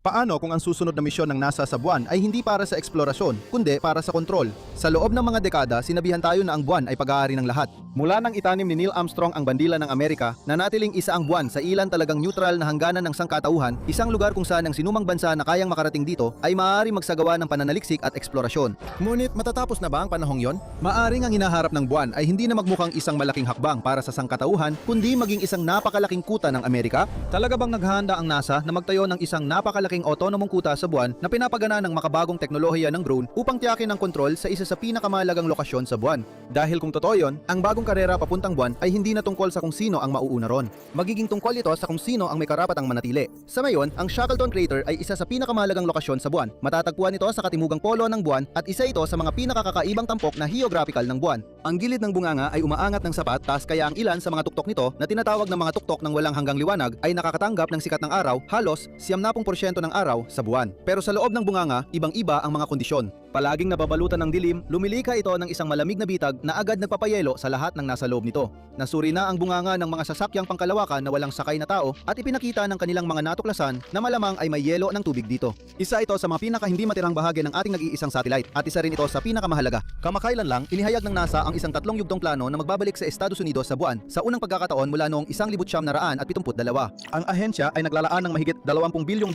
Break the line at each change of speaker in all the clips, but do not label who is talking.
Paano kung ang susunod na misyon ng NASA sa buwan ay hindi para sa eksplorasyon, kundi para sa kontrol? Sa loob ng mga dekada, sinabihan tayo na ang buwan ay pag-aari ng lahat. Mula nang itanim ni Neil Armstrong ang bandila ng Amerika, nanatiling isa ang buwan sa ilan talagang neutral na hangganan ng sangkatauhan, isang lugar kung saan ang sinumang bansa na kayang makarating dito ay maaari magsagawa ng pananaliksik at eksplorasyon. Ngunit matatapos na ba ang panahong yon? Maaring ang hinaharap ng buwan ay hindi na magmukhang isang malaking hakbang para sa sangkatauhan, kundi maging isang napakalaking kuta ng Amerika? Talaga bang naghahanda ang NASA na magtayo ng isang napakalaking autonomong kuta sa buwan na pinapagana ng makabagong teknolohiya ng drone upang tiyakin ang kontrol sa isa sa pinakamahalagang lokasyon sa buwan? Dahil kung totoo yon, ang bagong karera papuntang buwan ay hindi na tungkol sa kung sino ang mauuna ron. Magiging tungkol ito sa kung sino ang may karapatang manatili. Sa ngayon, ang Shackleton Crater ay isa sa pinakamahalagang lokasyon sa buwan. Matatagpuan ito sa katimugang polo ng buwan at isa ito sa mga pinakakakaibang tampok na geographical ng buwan. Ang gilid ng bunganga ay umaangat ng sapat, taas kaya ang ilan sa mga tuktok nito na tinatawag ng mga tuktok ng walang hanggang liwanag ay nakakatanggap ng sikat ng araw halos 70% ng araw sa buwan. Pero sa loob ng bunganga, ibang-iba ang mga kondisyon. Palaging nababalutan ng dilim, lumilika ito ng isang malamig na bitag na agad nagpapayelo sa lahat ng nasa loob nito. Nasuri na ang bunganga ng mga sasakyang pangkalawakan na walang sakay na tao at ipinakita ng kanilang mga natuklasan na malamang ay may yelo ng tubig dito. Isa ito sa mga pinaka hindi matirang bahagi ng ating nag-iisang satellite at isa rin ito sa pinakamahalaga. Kamakailan lang, inihayag ng NASA ang isang 3 yugtong plano na magbabalik sa Estados Unidos sa buwan sa unang pagkakataon mula noong 1972. Ang ahensya ay naglalaan ng mahigit $20 bilyong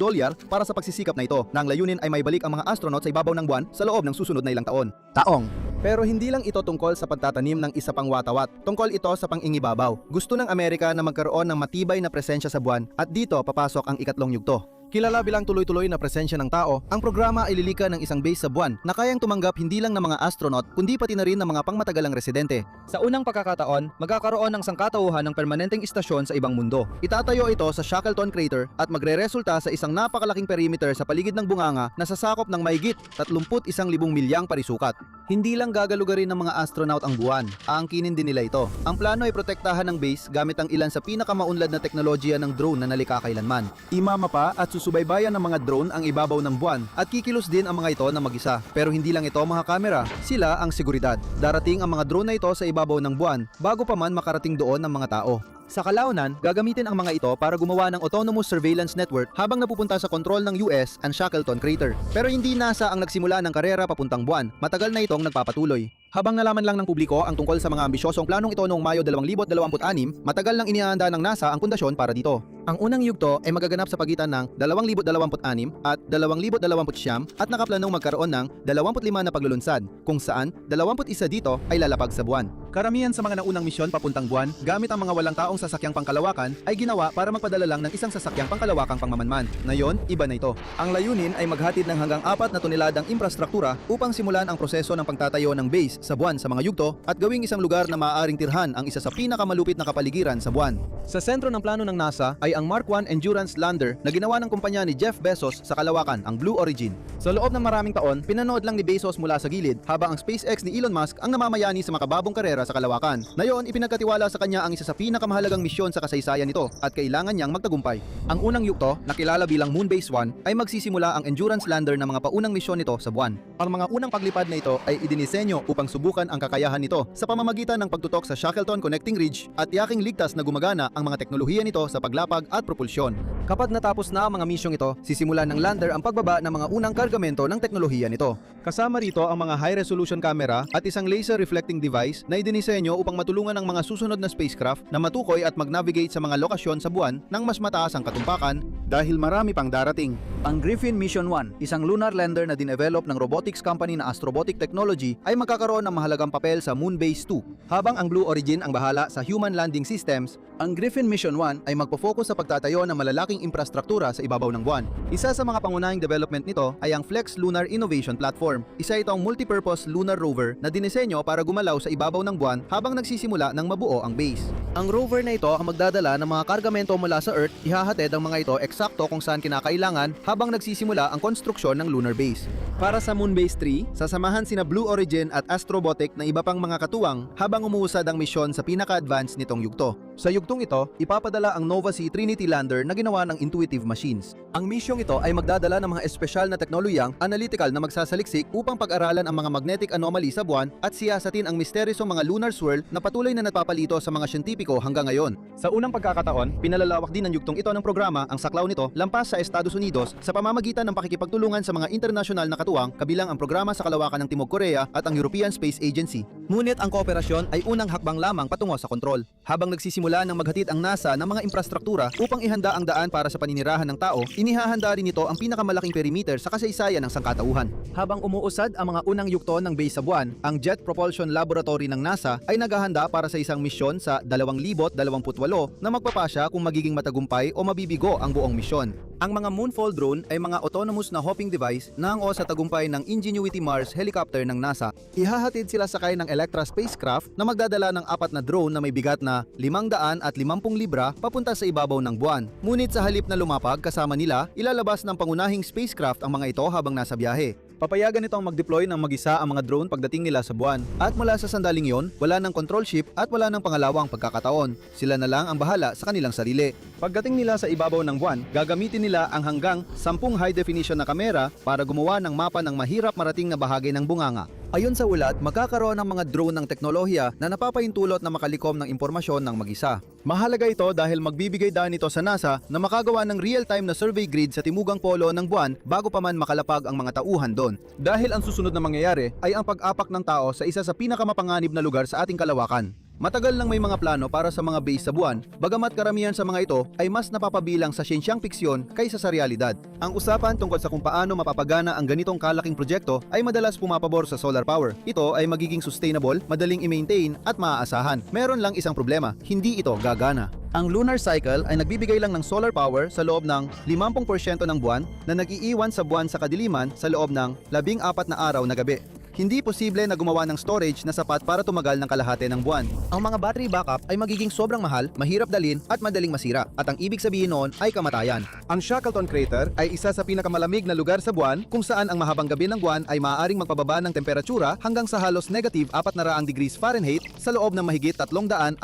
para sa pagsisikap na ito na ang layunin ay may balik ang mga astronaut sa ibabaw ng buwan sa loob ng susunod na ilang taong. Pero hindi lang ito tungkol sa pagtatanim ng isa pang watawat. Tungkol ito sa pang-ingibabaw. Gusto ng Amerika na magkaroon ng matibay na presensya sa buwan at dito papasok ang ikatlong yugto. Kilala bilang tuloy-tuloy na presensya ng tao, ang programa ay lilika ng isang base sa buwan na kayang tumanggap hindi lang ng mga astronaut kundi pati na rin ng mga pangmatagalang residente. Sa unang pagkakataon, magkakaroon ng sangkatauhan ng permanenteng istasyon sa ibang mundo. Itatayo ito sa Shackleton Crater at magreresulta sa isang napakalaking perimeter sa paligid ng bunganga na sasakop ng mahigit 31,000 milyang parisukat. Hindi lang gagalugarin ng mga astronaut ang buwan, aangkinin din nila ito. Ang plano ay protektahan ng base gamit ang ilan sa pinakamaunlad na teknolohiya ng drone na nalikha kailanman. Imamapa at susubaybayan ng mga drone ang ibabaw ng buwan at kikilos din ang mga ito na mag-isa. Pero hindi lang ito mga kamera, sila ang seguridad. Darating ang mga drone na ito sa ibabaw ng buwan bago pa man makarating doon ng mga tao. Sa kalaunan, gagamitin ang mga ito para gumawa ng autonomous surveillance network habang napupunta sa kontrol ng US ang Shackleton Crater. Pero hindi NASA ang nagsimula ng karera papuntang buwan, matagal na itong nagpapatuloy. Habang nalaman lang ng publiko ang tungkol sa mga ambisyosong planong ito noong Mayo 2026, matagal nang inihahanda ng NASA ang pundasyon para dito. Ang unang yugto ay magaganap sa pagitan ng 2026 at 2029 at nakaplanong magkaroon ng 25 na paglulunsad, kung saan 21 dito ay lalapag sa buwan. Karamihan sa mga naunang misyon papuntang buwan, gamit ang mga walang taong sasakyang pangkalawakan, ay ginawa para magpadala lang ng isang sasakyang pangkalawakang pangmamanman. Ngayon, iba na ito. Ang layunin ay maghatid ng hanggang 4 na toneladang infrastruktura upang simulan ang proseso ng pagtatayo ng base sa buwan sa mga yugto at gawing isang lugar na maaaring tirhan ang isa sa pinakamalupit na kapaligiran sa buwan. Sa sentro ng plano ng NASA ay ang Mark 1 Endurance Lander na ginawa ng kumpanya ni Jeff Bezos sa kalawakan, ang Blue Origin. Sa loob ng maraming taon, pinanood lang ni Bezos mula sa gilid habang ang SpaceX ni Elon Musk ang namamayani sa makababong karera sa kalawakan. Ngayon, ipinagkatiwala sa kanya ang isa sa pinakamahalagang misyon sa kasaysayan nito at kailangan niyang magtagumpay. Ang unang yugto, na kilala bilang Moonbase 1, ay magsisimula ang Endurance Lander ng mga paunang misyon nito sa buwan. Ang mga unang paglipad na ito ay idinisenyo upang subukan ang kakayahan nito sa pamamagitan ng pagtutok sa Shackleton Connecting Ridge at tiyaking ligtas na gumagana ang mga teknolohiya nito sa paglapag at propulsyon. Kapag natapos na ang mga misyong ito, sisimulan ng lander ang pagbaba ng mga unang kargamento ng teknolohiya nito. Kasama rito ang mga high-resolution camera at isang laser reflecting device na idinisenyo upang matulungan ang mga susunod na spacecraft na matukoy at mag-navigate sa mga lokasyon sa buwan ng mas mataas ang katumpakan dahil marami pang darating. Ang Griffin Mission 1, isang lunar lander na dinevelop ng robotics company na Astrobotic Technology, ay magkakaroon ng mahalagang papel sa Moonbase 2. Habang ang Blue Origin ang bahala sa human landing systems, ang Griffin Mission 1 ay magpo-focus sa pagtatayo ng malalaking infrastruktura sa ibabaw ng buwan. Isa sa mga pangunahing development nito ay ang Flex Lunar Innovation Platform. Isa itong multipurpose lunar rover na dinisenyo para gumalaw sa ibabaw ng buwan habang nagsisimula ng mabuo ang base. Ang rover na ito ang magdadala ng mga kargamento mula sa Earth, ihahatid ang mga ito eksakto kung saan kinakailangan habang nagsisimula ang konstruksyon ng lunar base. Para sa Moonbase 3, sasamahan sina Blue Origin at Astrobotic na iba pang mga katuwang habang umuusad ang misyon sa pinaka-advanced nitong yugto. Sa yugtong ito, ipapadala ang Nova C Trinity lander na ginawa ng Intuitive Machines. Ang misyong ito ay magdadala ng mga espesyal na teknolohiyang analytical na magsasaliksik upang pag-aralan ang mga magnetic anomaly sa buwan at siyasatin ang misteryosong mga lunar swirl na patuloy na nagpapalito sa mga siyentipiko hanggang ngayon. Sa unang pagkakataon, pinalalawak din ng yugtong ito ng programa ang saklaw nito lampas sa Estados Unidos sa pamamagitan ng pakikipagtulungan sa mga internasyonal na katuwang kabilang ang programa sa kalawakan ng Timog Korea at ang European Space Agency. Ngunit ang kooperasyon ay unang hakbang lamang patungo sa kontrol. Habang nagsisimula ng maghatid ang NASA ng mga infrastruktura upang ihanda ang daan para sa paninirahan ng tao, inihahanda rin nito ang pinakamalaking perimeter sa kasaysayan ng sangkatauhan. Habang umuusad ang mga unang yugto ng base sa buwan, ang Jet Propulsion Laboratory ng NASA ay naghahanda para sa isang misyon sa 2028 na magpapasya kung magiging matagumpay o mabibigo ang buong misyon. Ang mga Moonfall drone ay mga autonomous na hopping device na hango sa tagumpay ng Ingenuity Mars helicopter ng NASA. Ihahatid sila sakay ng Electra spacecraft na magdadala ng 4 na drone na may bigat na 550 libra papunta sa ibabaw ng buwan. Ngunit sa halip na lumapag kasama nila, ilalabas ng pangunahing spacecraft ang mga ito habang nasa biyahe. Papayagan nitong mag-deploy ng mag-isa ang mga drone pagdating nila sa buwan. At mula sa sandaling yon, wala ng control ship at wala ng pangalawang pagkakataon. Sila na lang ang bahala sa kanilang sarili. Pagdating nila sa ibabaw ng buwan, gagamitin nila ang hanggang 10 high-definition na kamera para gumawa ng mapa ng mahirap marating na bahagi ng bunganga. Ayon sa ulat, magkakaroon ng mga drone ng teknolohiya na napapahintulot na makalikom ng impormasyon ng mag-isa. Mahalaga ito dahil magbibigay daan ito sa NASA na makagawa ng real-time na survey grid sa timugang polo ng buwan bago pa man makalapag ang mga tauhan doon. Dahil ang susunod na mangyayari ay ang pag-apak ng tao sa isa sa pinakamapanganib na lugar sa ating kalawakan. Matagal nang may mga plano para sa mga base sa buwan, bagamat karamihan sa mga ito ay mas napapabilang sa siyensyang piksyon kaysa sa realidad. Ang usapan tungkol sa kung paano mapapagana ang ganitong kalaking proyekto ay madalas pumapabor sa solar power. Ito ay magiging sustainable, madaling i-maintain at maaasahan. Meron lang isang problema, hindi ito gagana. Ang lunar cycle ay nagbibigay lang ng solar power sa loob ng 50% ng buwan na nag-iiwan sa buwan sa kadiliman sa loob ng 14 na araw na gabi. Hindi posible na gumawa ng storage na sapat para tumagal ng kalahati ng buwan. Ang mga battery backup ay magiging sobrang mahal, mahirap dalhin at madaling masira. At ang ibig sabihin noon ay kamatayan. Ang Shackleton Crater ay isa sa pinakamalamig na lugar sa buwan kung saan ang mahabang gabi ng buwan ay maaaring magpababa ng temperatura hanggang sa halos negative 400 degrees Fahrenheit sa loob ng mahigit 336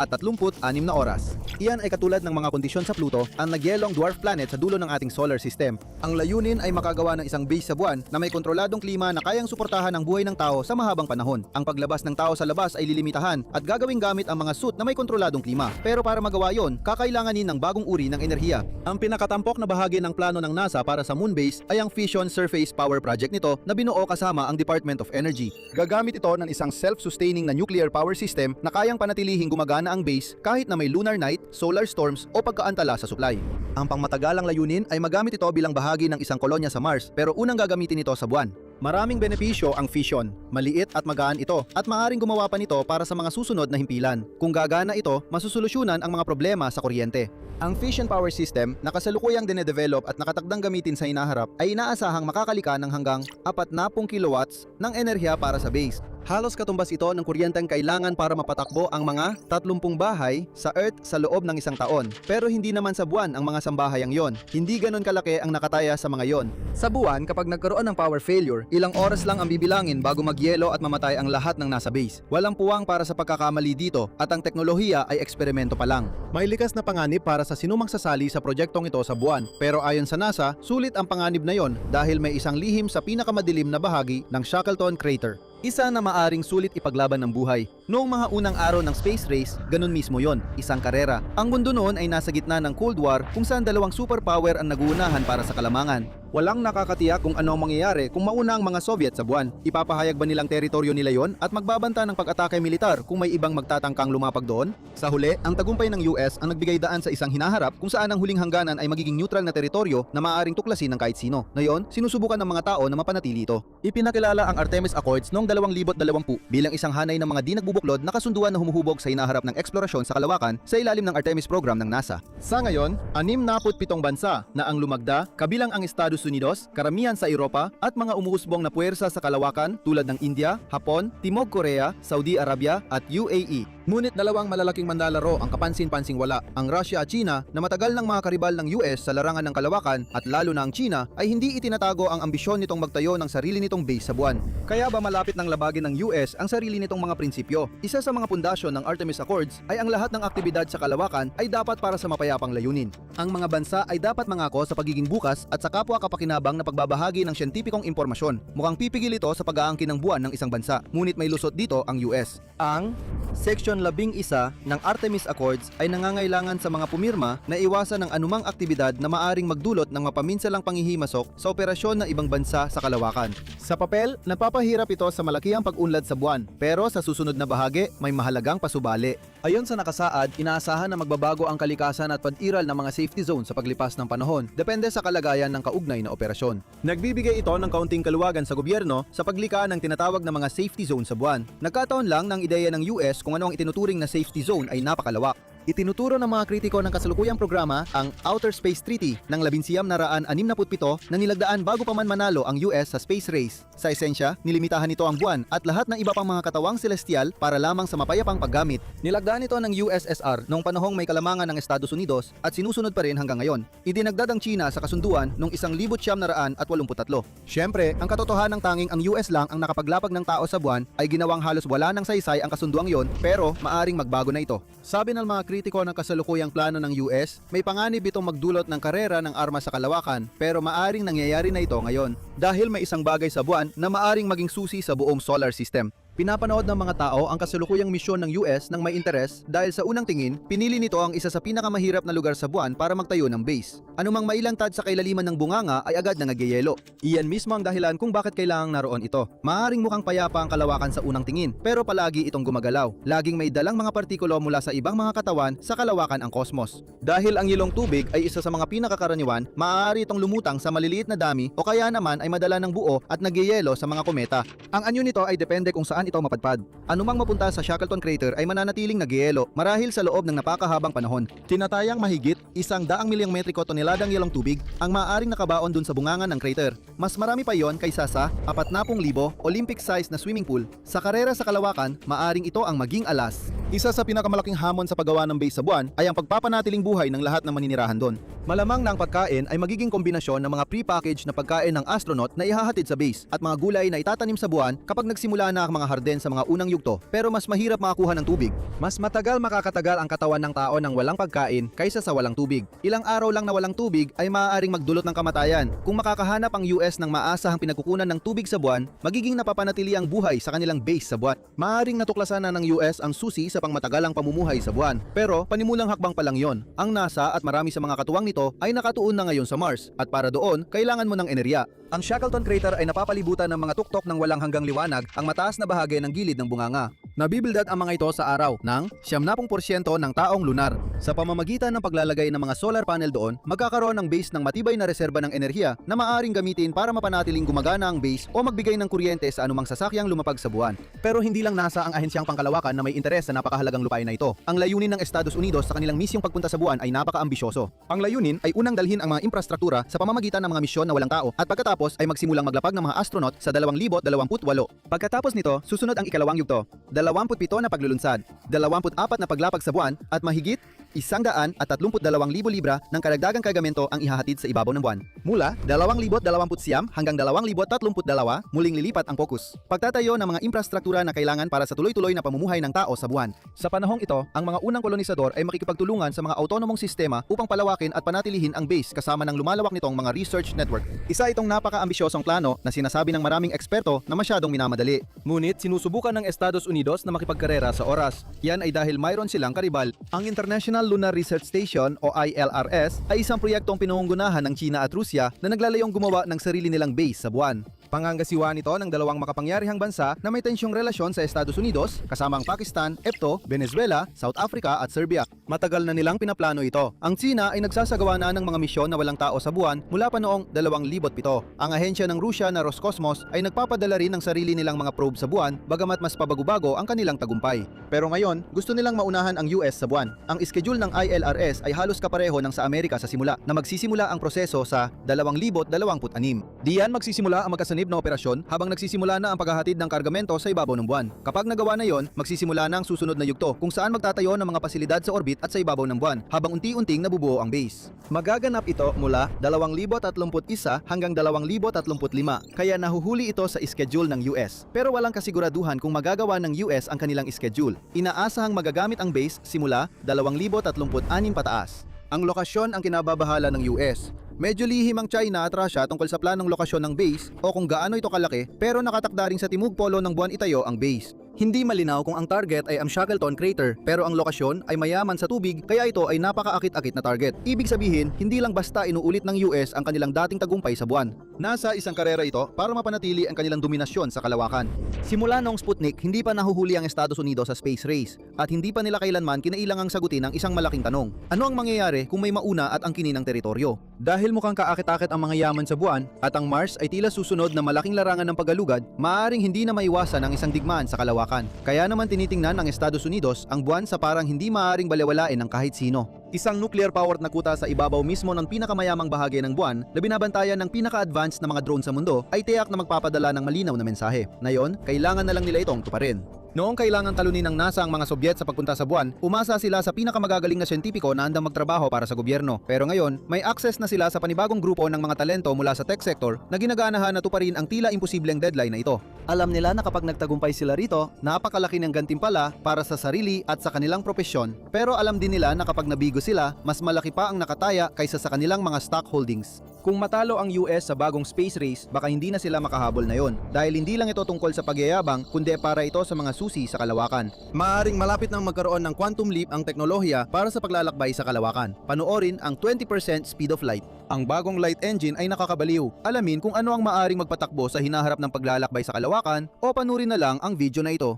na oras. Iyan ay katulad ng mga kondisyon sa Pluto, ang nagyelong dwarf planet sa dulo ng ating solar system. Ang layunin ay makagawa ng isang base sa buwan na may kontroladong klima na kayang suportahan ang buhay ng tao sa mahabang panahon. Ang paglabas ng tao sa labas ay lilimitahan at gagawing gamit ang mga suit na may kontroladong klima. Pero para magawa yon, kakailanganin ng bagong uri ng enerhiya. Ang pinakatampok na bahagi ng plano ng NASA para sa moon base ay ang Fission Surface Power Project nito na binuo kasama ang Department of Energy. Gagamit ito ng isang self-sustaining na nuclear power system na kayang panatilihing gumagana ang base kahit na may lunar night, solar storms o pagkaantala sa supply. Ang pangmatagalang layunin ay magamit ito bilang bahagi ng isang kolonya sa Mars pero unang gagamitin ito sa buwan. Maraming benepisyo ang fission. Maliit at magaan ito at maaaring gumawa pa nito para sa mga susunod na himpilan. Kung gagana ito, masusolusyunan ang mga problema sa kuryente. Ang fission power system na kasalukuyang dinedevelop at nakatakdang gamitin sa hinaharap ay inaasahang makakalika ng hanggang 40 kilowatts ng enerhiya para sa base. Halos katumbas ito ng kuryenteng kailangan para mapatakbo ang mga 30 bahay sa Earth sa loob ng isang taon. Pero hindi naman sa buwan ang mga sambahayang yon. Hindi ganon kalaki ang nakataya sa mga yon. Sa buwan, kapag nagkaroon ng power failure, ilang oras lang ang bibilangin bago magyelo at mamatay ang lahat ng nasa base. Walang puwang para sa pagkakamali dito at ang teknolohiya ay eksperimento pa lang. May likas na panganib para sa sinumang sasali sa proyektong ito sa buwan. Pero ayon sa NASA, sulit ang panganib na yon dahil may isang lihim sa pinakamadilim na bahagi ng Shackleton Crater. Isa na maaring sulit ipaglaban ng buhay. Noong mga unang araw ng space race, ganun mismo yon, isang karera. Ang mundo noon ay nasa gitna ng Cold War kung saan dalawang superpower ang naguunahan para sa kalamangan. Walang nakakatiyak kung ano ang mangyayari kung mauna ang mga Soviet sa buwan. Ipapahayag ba nilang teritoryo nila yon at magbabanta ng pag-atake militar kung may ibang magtatangkang lumapag doon? Sa huli, ang tagumpay ng US ang nagbigay daan sa isang hinaharap kung saan ang huling hangganan ay magiging neutral na teritoryo na maaaring tuklasin ng kahit sino. Ngayon, sinusubukan ng mga tao na mapanatili ito. Ipinakilala ang Artemis Accords noong 2020 bilang isang hanay ng mga di nagbubuklod na kasunduan na humuhubog sa hinaharap ng eksplorasyon sa kalawakan sa ilalim ng Artemis program ng NASA. Sa ngayon, 67 bansa na ang lumagda kabilang ang Estados Unidos, karamihan sa Europa at mga umuusbong na puwersa sa kalawakan tulad ng India, Hapon, Timog Korea, Saudi Arabia at UAE. Ngunit dalawang malalaking manlalaro ang kapansin-pansing wala, ang Russia at China na matagal ng mga karibal ng US sa larangan ng kalawakan at lalo na ang China ay hindi itinatago ang ambisyon nitong magtayo ng sarili nitong base sa buwan. Kaya ba malapit ng labagin ng US ang sarili nitong mga prinsipyo? Isa sa mga pundasyon ng Artemis Accords ay ang lahat ng aktibidad sa kalawakan ay dapat para sa mapayapang layunin. Ang mga bansa ay dapat mangako sa pagiging bukas at sa kapwa kapakinabang na pagbabahagi ng siyentipikong impormasyon. Mukhang pipigil ito sa pag-aangkin ng buwan ng isang bansa, ngunit may lusot dito ang US. Ang Section 11 ng Artemis Accords ay nangangailangan sa mga pumirma na iwasan ang anumang aktibidad na maaring magdulot ng mapaminsalang panghihimasok sa operasyon ng ibang bansa sa kalawakan. Sa papel, napapahirap ito sa malakihang pag-unlad sa buwan, pero sa susunod na bahagi, may mahalagang pasubali. Ayon sa nakasaad, inaasahan na magbabago ang kalikasan at pag-iral ng mga safety zone sa paglipas ng panahon, depende sa kalagayan ng kaugnay na operasyon. Nagbibigay ito ng kaunting kaluwagan sa gobyerno sa paglikha ng tinatawag na mga safety zone sa buwan. Nagkataon lang ng ideya ng US kung ano ang itinuturing na safety zone ay napakalawak. Itinuturo ng mga kritiko ng kasalukuyang programa ang Outer Space Treaty ng 1967 na nilagdaan bago pa man manalo ang US sa space race. Sa esensya, nilimitahan nito ang buwan at lahat ng iba pang mga katawang celestial para lamang sa mapayapang paggamit. Nilagdaan ito ng USSR noong panahong may kalamangan ng Estados Unidos at sinusunod pa rin hanggang ngayon. Idinagdad ang China sa kasunduan noong 1983. Siyempre, ang katotohanan tanging ang US lang ang nakapaglapag ng tao sa buwan ay ginawang halos wala ng saysay ang kasunduang yon, pero maaring magbago na ito. Sabi ng mga kritiko ng kasalukuyang plano ng US, may panganib itong magdulot ng karera ng armas sa kalawakan, pero maaring nangyayari na ito ngayon dahil may isang bagay sa buwan na maaring maging susi sa buong solar system. Pinapanood ng mga tao ang kasalukuyang misyon ng US ng may interes dahil sa unang tingin, pinili nito ang isa sa pinakamahirap na lugar sa buwan para magtayo ng base. Anumang mailantad sa kailaliman ng bunganga ay agad na nagyayelo. Iyan mismo ang dahilan kung bakit kailangang naroon ito. Maaring mukhang payapa ang kalawakan sa unang tingin, pero palagi itong gumagalaw. Laging may dalang mga partikulo mula sa ibang mga katawan sa kalawakan ang kosmos. Dahil ang yelong tubig ay isa sa mga pinakakaraniwan, maaari itong lumutang sa maliliit na dami o kaya naman ay madala ng buo at nagyayelo sa mga kometa. Ang anyo nito ay depende kung saan ito mapadpad. Anumang mapunta sa Shackleton Crater ay mananatiling nagyayelo marahil sa loob ng napakahabang panahon. Tinatayang mahigit 100 milyong metriko toneladang yelong tubig ang maaaring nakabaon dun sa bungangan ng crater. Mas marami pa yon kaysa sa 40,000 Olympic-size na swimming pool. Sa karera sa kalawakan, maaring ito ang maging alas. Isa sa pinakamalaking hamon sa paggawa ng base sa buwan ay ang pagpapanatiling buhay ng lahat ng maninirahan doon. Malamang na ang pagkain ay magiging kombinasyon ng mga pre-packaged na pagkain ng astronaut na ihahatid sa base at mga gulay na itatanim sa buwan kapag nagsimula na ang mga harden sa mga unang yugto, pero mas mahirap makakuha ng tubig. Mas matagal makakatagal ang katawan ng tao ng walang pagkain kaysa sa walang tubig. Ilang araw lang na walang tubig ay maaaring magdulot ng kamatayan. Kung makakahanap ang US ng maasahang pinagkukunan ng tubig sa buwan, magiging napapanatili ang buhay sa kanilang base sa buwan. Maaaring natuklasan na ng US ang susi sa pangmatagalang pamumuhay sa buwan, pero panimulang hakbang pa lang yon. Ang NASA at marami sa mga katuwang nito ay nakatuon na ngayon sa Mars, at para doon, kailangan mo ng enerhiya. Ang Shackleton Crater ay napapalibutan ng mga tuktok ng walang hanggang liwanag, ang mataas na bahagi ng gilid ng bunganga. Nabibildag ang mga ito sa araw ng 70% ng taong lunar. Sa pamamagitan ng paglalagay ng mga solar panel doon, magkakaroon ng base ng matibay na reserba ng enerhiya na maaaring gamitin para mapanatiling gumagana ang base o magbigay ng kuryente sa anumang sasakyang lumapag sa buwan. Pero hindi lang NASA ang ahensyang pangkalawakan na may interes sa napakahalagang lupain na ito. Ang layunin ng Estados Unidos sa kanilang misyong pagpunta sa buwan ay napaka-ambisyoso. Ang layunin ay unang dalhin ang mga infrastruktura sa pamamagitan ng mga misyon na walang tao at pagkatapos ay magsimulang maglapag ng mga astronaut sa 2028. Pagkatapos nito, susunod ang ikalawang yugto, 27 na paglulunsad, 24 na paglapag sa buwan at mahigit 132,000 libra ng karagdagang kargamento ang ihahatid sa ibabaw ng buwan. Mula 2029 hanggang 2032, muling lilipat ang focus. Pagtatayo ng mga infrastruktura na kailangan para sa tuloy-tuloy na pamumuhay ng tao sa buwan. Sa panahong ito, ang mga unang kolonisador ay makikipagtulungan sa mga autonomong sistema upang palawakin at panatilihin ang base kasama ng lumalawak nitong mga research network. Isa itong napaka-ambisyosong plano na sinasabi ng maraming eksperto na masyadong minamadali. Ngunit sinusubukan ng Estados Unidos na makipagkarera sa oras. Yan ay dahil mayroon silang karibal. Ang International Lunar Research Station o ILRS ay isang proyektong pinunggunahan ng China at Rusya na naglalayong gumawa ng sarili nilang base sa buwan. Pangangasiwa nito ng dalawang makapangyarihang bansa na may tensyong relasyon sa Estados Unidos, kasama ang Pakistan, EPTO, Venezuela, South Africa at Serbia. Matagal na nilang pinaplano ito. Ang China ay nagsasagawa na ng mga misyon na walang tao sa buwan mula pa noong 2007. Ang ahensya ng Rusya na Roscosmos ay nagpapadala rin ng sarili nilang mga probe sa buwan, bagamat mas pabago-bago ang kanilang tagumpay. Pero ngayon, gusto nilang maunahan ang US sa buwan. Ang schedule ng ILRS ay halos kapareho ng sa Amerika sa simula, na magsisimula ang proseso sa 2026. Diyan magsisimula ang magkasanib panganib na operasyon habang nagsisimula na ang paghahatid ng kargamento sa ibabaw ng buwan. Kapag nagawa na yon, magsisimula na ang susunod na yugto kung saan magtatayo ng mga pasilidad sa orbit at sa ibabaw ng buwan habang unti-unting nabubuo ang base. Magaganap ito mula 2031 hanggang 2035 kaya nahuhuli ito sa schedule ng US. Pero walang kasiguraduhan kung magagawa ng US ang kanilang schedule. Inaasahang magagamit ang base simula 2036 pataas. Ang lokasyon ang kinababahala ng US. Medyo lihim ang China at Russia tungkol sa planong lokasyon ng base o kung gaano ito kalaki, pero nakatakda ring sa timog polo ng buwan itayo ang base. Hindi malinaw kung ang target ay ang Shackleton Crater, pero ang lokasyon ay mayaman sa tubig kaya ito ay napakaakit-akit na target. Ibig sabihin, hindi lang basta inuulit ng US ang kanilang dating tagumpay sa buwan. Nasa isang karera ito para mapanatili ang kanilang dominasyon sa kalawakan. Simula noong Sputnik, hindi pa nahuhuli ang Estados Unidos sa space race at hindi pa nila kailanman kinailangang sagutin ang isang malaking tanong. Ano ang mangyayari kung may mauna at ang kininang teritoryo? Dahil mukhang kaakit-akit ang mga yaman sa buwan at ang Mars ay tila susunod na malaking larangan ng paggalugad, maaaring hindi na maiwasan ang isang digmaan sa kalawakan. Kaya naman tinitingnan ng Estados Unidos ang buwan sa parang hindi maaaring balewalain ng kahit sino. Isang nuclear-powered na kuta sa ibabaw mismo ng pinakamayamang bahagi ng buwan na binabantayan ng pinaka-advanced na mga drone sa mundo ay tiyak na magpapadala ng malinaw na mensahe. Ngayon, kailangan na lang nila itong tuparin. Noong kailangan talunin ng NASA ang mga Sobyet sa pagpunta sa buwan, umasa sila sa pinakamagagaling na siyentipiko na handang magtrabaho para sa gobyerno. Pero ngayon, may access na sila sa panibagong grupo ng mga talento mula sa tech sector na ginaganahan na tuparin ang tila imposibleng deadline na ito. Alam nila na kapag nagtagumpay sila rito, napakalaki ng gantimpala para sa sarili at sa kanilang propesyon. Pero alam din nila na kapag nabigo sila, mas malaki pa ang nakataya kaysa sa kanilang mga stock holdings. Kung matalo ang US sa bagong space race, baka hindi na sila makahabol na yon. Dahil hindi lang ito tungkol sa pagyayabang, kundi para ito sa mga susi sa kalawakan. Maaring malapit nang magkaroon ng quantum leap ang teknolohiya para sa paglalakbay sa kalawakan. Panoorin ang 20% speed of light. Ang bagong light engine ay nakakabaliw. Alamin kung ano ang maaring magpatakbo sa hinaharap ng paglalakbay sa kalawakan o panurin na lang ang video na ito.